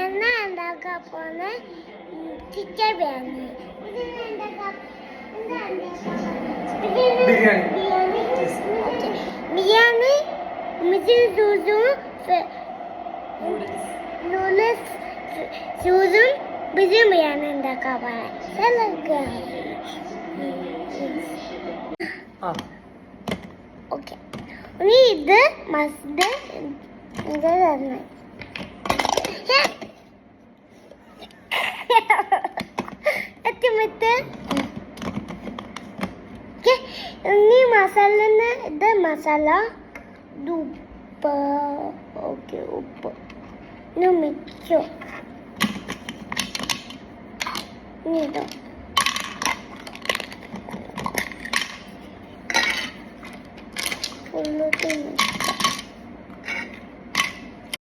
എന്നാ ഉണ്ടാക്കാൻ പോണ ചിക്കൻ ബിരിയാണി. ബിരിയാണി നൂഡിൽസ് സൂസും ബിരിയാണി ഉണ്ടാക്കാൻ പോണേ. ഓക്കെ, ഇനി ഇത് മസ്റ്റ് ഇത് തന്നെ. ഇനി മസാല ഇത് മസാല ഉപ്പ്. ഓക്കെ, ഉപ്പ് ഇനി മിച്ചോ ഇതോ ഫുള്ള്